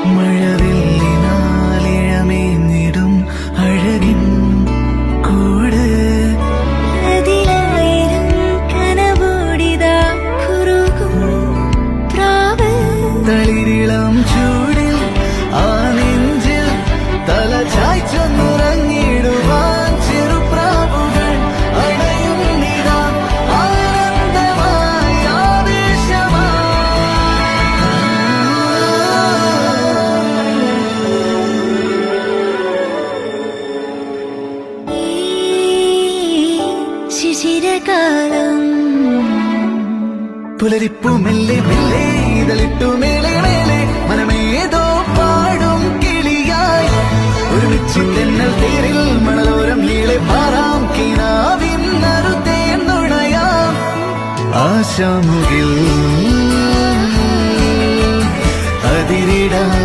മഴവില്ലിനാലിഴമേഞ്ഞിടും അഴകിൻ കൂട് അതിലായിരം കനവോടിതാ കുറുകും പ്രാവ് തളിരിളം ചൂടിൽ ആ നെഞ്ചിൽ തല ചായ്ച്ചൊന്നുറങ്ങിടുവാൻ ചെറുപ്രാവുകൾ അണയും നിതാ ആനന്ദമായി ഈ ശിശിരകാലം പുലരിപ്പു മെല്ലെ മെല്ലെ ഇതളിട്ടു മേലെ മേലെ മനമേതോ പാടും കിളിയായി ഒരുമിച്ച് തെന്നൽ തേരിൽ മണലോരം നീളെ പാറാം കിനാവിൻ നറുതേൻ നുണയാം ആശാമുകിൽ അതിരിടാം.